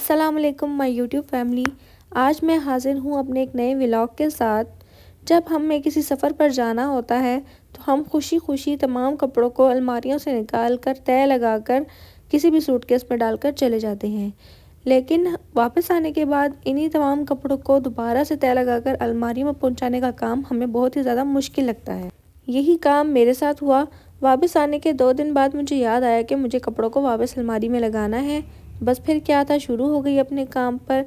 अस्सलाम वालेकुम my YouTube family. आज मैं हाजिर हूँ अपने एक नए व्लॉग के साथ। जब हमें किसी सफ़र पर जाना होता है तो हम खुशी खुशी तमाम कपड़ों को अलमारियों से निकाल कर तय लगाकर किसी भी सूटकेस में डालकर चले जाते हैं, लेकिन वापस आने के बाद इन्हीं तमाम कपड़ों को दोबारा से तय लगाकर अलमारी में पहुँचाने का काम हमें बहुत ही ज़्यादा मुश्किल लगता है। यही काम मेरे साथ हुआ। वापस आने के 2 दिन बाद मुझे याद आया कि मुझे कपड़ों को वापस अलमारी में लगाना है। बस फिर क्या था, शुरू हो गई अपने काम पर।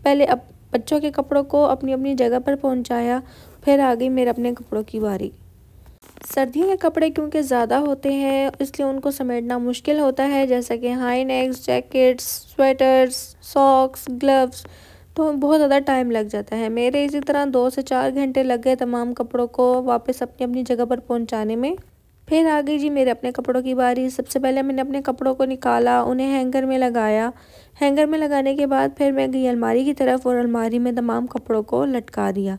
पहले अब बच्चों के कपड़ों को अपनी अपनी जगह पर पहुंचाया, फिर आ गई मेरे अपने कपड़ों की बारी। सर्दियों के कपड़े क्योंकि ज़्यादा होते हैं इसलिए उनको समेटना मुश्किल होता है, जैसा कि high next, jackets, sweaters, socks, gloves, तो बहुत ज़्यादा टाइम लग जाता है। मेरे इसी तरह 2 से 4 घंटे लग गए तमाम कपड़ों को वापस अपनी अपनी जगह पर पहुंचाने में। फिर आ गई जी मेरे अपने कपड़ों की बारी। सबसे पहले मैंने अपने कपड़ों को निकाला, उन्हें हैंगर में लगाया। हैंगर में लगाने के बाद फिर मैं गई अलमारी की तरफ और अलमारी में तमाम कपड़ों को लटका दिया।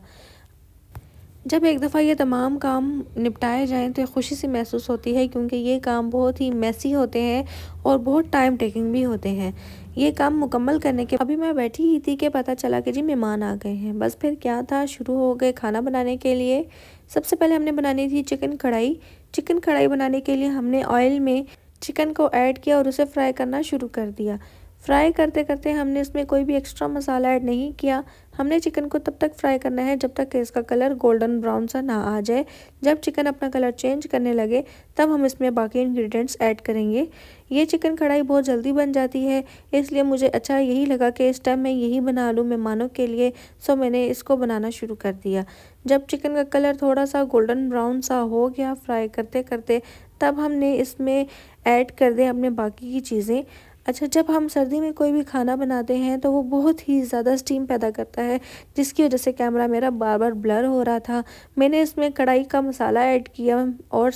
जब एक दफ़ा ये तमाम काम निपटाए जाएं तो खुशी सी महसूस होती है, क्योंकि ये काम बहुत ही मेसी होते हैं और बहुत टाइम टेकिंग भी होते हैं। ये काम मुकम्मल करने के अभी मैं बैठी ही थी कि पता चला कि जी मेहमान आ गए हैं। बस फिर क्या था, शुरू हो गए खाना बनाने के लिए। सबसे पहले हमने बनानी थी चिकन कढ़ाई। चिकन कढ़ाई बनाने के लिए हमने ऑयल में चिकन को ऐड किया और उसे फ्राई करना शुरू कर दिया। फ्राई करते करते हमने इसमें कोई भी एक्स्ट्रा मसाला ऐड नहीं किया। हमने चिकन को तब तक फ्राई करना है जब तक कि इसका कलर गोल्डन ब्राउन सा ना आ जाए। जब चिकन अपना कलर चेंज करने लगे तब हम इसमें बाकी इंग्रेडिएंट्स ऐड करेंगे। ये चिकन कढ़ाई बहुत जल्दी बन जाती है, इसलिए मुझे अच्छा यही लगा कि इस टाइम मैं यही बना लूँ मेहमानों के लिए। सो मैंने इसको बनाना शुरू कर दिया। जब चिकन का कलर थोड़ा सा गोल्डन ब्राउन सा हो गया फ्राई करते करते, तब हमने इसमें ऐड कर दिया अपने बाकी की चीज़ें। अच्छा, जब हम सर्दी में कोई भी खाना बनाते हैं तो वो बहुत ही ज़्यादा स्टीम पैदा करता है, जिसकी वजह से कैमरा मेरा बार बार ब्लर हो रहा था। मैंने इसमें कढ़ाई का मसाला ऐड किया और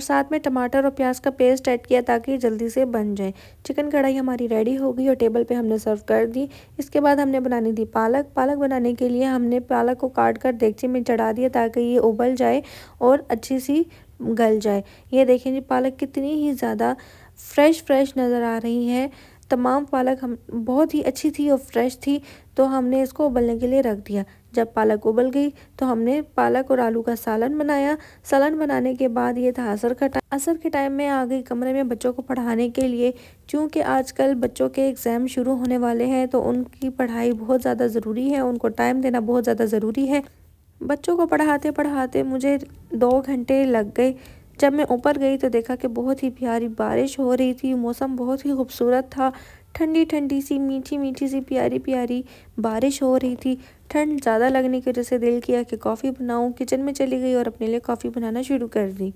साथ में टमाटर और प्याज का पेस्ट ऐड किया ताकि जल्दी से बन जाए। चिकन कढ़ाई हमारी रेडी हो गई और टेबल पे हमने सर्व कर दी। इसके बाद हमने बनानी थी पालक। पालक बनाने के लिए हमने पालक को काट कर देगची में चढ़ा दिया ताकि ये उबल जाए और अच्छी सी गल जाए। ये देखें जी, पालक कितनी ही ज़्यादा फ्रेश नज़र आ रही है। तमाम पालक हम बहुत ही अच्छी थी और फ्रेश थी, तो हमने इसको उबलने के लिए रख दिया। जब पालक उबल गई तो हमने पालक और आलू का सालन बनाया। सालन बनाने के बाद ये था असर के टाइम में आ गई कमरे में बच्चों को पढ़ाने के लिए। क्योंकि आजकल बच्चों के एग्ज़ाम शुरू होने वाले हैं तो उनकी पढ़ाई बहुत ज़्यादा ज़रूरी है, उनको टाइम देना बहुत ज़्यादा ज़रूरी है। बच्चों को पढ़ाते पढ़ाते मुझे 2 घंटे लग गए। जब मैं ऊपर गई तो देखा कि बहुत ही प्यारी बारिश हो रही थी। मौसम बहुत ही खूबसूरत था। ठंडी ठंडी सी मीठी मीठी सी प्यारी प्यारी बारिश हो रही थी। ठंड ज़्यादा लगने की वजह से दिल किया कि कॉफ़ी बनाऊं। किचन में चली गई और अपने लिए कॉफ़ी बनाना शुरू कर दी।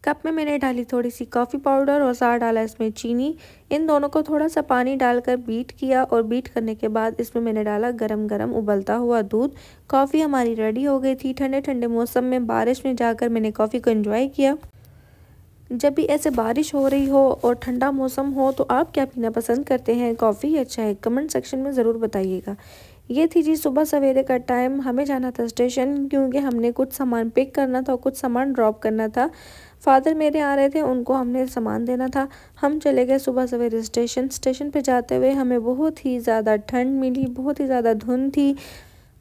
कप में मैंने डाली थोड़ी सी कॉफ़ी पाउडर और साथ डाला इसमें चीनी। इन दोनों को थोड़ा सा पानी डालकर बीट किया और बीट करने के बाद इसमें मैंने डाला गरम गरम उबलता हुआ दूध। कॉफ़ी हमारी रेडी हो गई थी। ठंडे ठंडे मौसम में बारिश में जाकर मैंने कॉफ़ी को एंजॉय किया। जब भी ऐसे बारिश हो रही हो और ठंडा मौसम हो तो आप क्या पीना पसंद करते हैं, कॉफ़ी या चाय? कमेंट सेक्शन में ज़रूर बताइएगा। ये थी जी सुबह सवेरे का टाइम। हमें जाना था स्टेशन, क्योंकि हमने कुछ सामान पिक करना था और कुछ सामान ड्रॉप करना था। फादर मेरे आ रहे थे, उनको हमने सामान देना था। हम चले गए सुबह सवेरे स्टेशन पे जाते हुए हमें बहुत ही ज़्यादा ठंड मिली, बहुत ही ज़्यादा धुंध थी।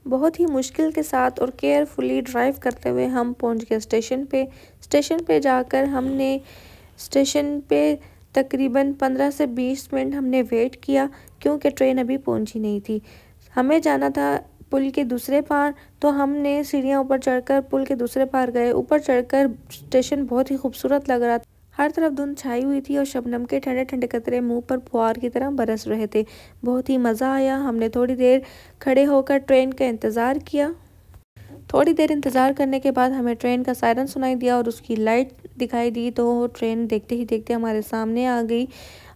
बहुत ही मुश्किल के साथ और केयरफुली ड्राइव करते हुए हम पहुंच गए स्टेशन पे जाकर हमने स्टेशन पे तकरीबन 15 से 20 मिनट हमने वेट किया, क्योंकि ट्रेन अभी पहुंची नहीं थी। हमें जाना था पुल के दूसरे पार, तो हमने सीढ़ियाँ ऊपर चढ़कर पुल के दूसरे पार गए। ऊपर चढ़कर स्टेशन बहुत ही खूबसूरत लग रहा था। हर तरफ धुंध छाई हुई थी और शबनम के ठंडे ठंडे कतरे मुंह पर फुहार की तरह बरस रहे थे। बहुत ही मज़ा आया। हमने थोड़ी देर खड़े होकर ट्रेन का इंतज़ार किया। थोड़ी देर इंतज़ार करने के बाद हमें ट्रेन का सायरन सुनाई दिया और उसकी लाइट दिखाई दी, तो ट्रेन देखते ही देखते हमारे सामने आ गई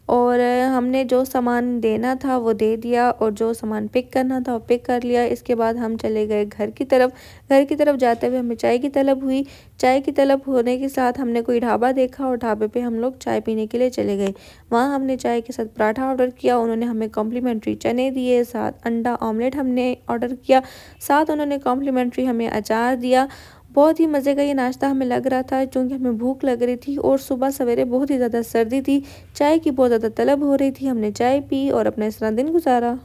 और हमने जो सामान देना था वो दे दिया और जो सामान पिक करना था वो पिक कर लिया। इसके बाद हम चले गए घर की तरफ जाते हुए हमें चाय की तलब हुई। चाय की तलब होने के साथ हमने कोई ढाबा देखा और ढाबे पे हम लोग चाय पीने के लिए चले गए। वहाँ हमने चाय के साथ पराठा ऑर्डर किया। उन्होंने हमें कॉम्प्लीमेंट्री चने दिए, साथ अंडा ऑमलेट हमने ऑर्डर किया, साथ उन्होंने कॉम्प्लीमेंट्री हमें अचार दिया। बहुत ही मज़े का ये नाश्ता हमें लग रहा था, क्योंकि हमें भूख लग रही थी और सुबह सवेरे बहुत ही ज़्यादा सर्दी थी। चाय की बहुत ज़्यादा तलब हो रही थी। हमने चाय पी और अपना इस तरह दिन गुज़ारा।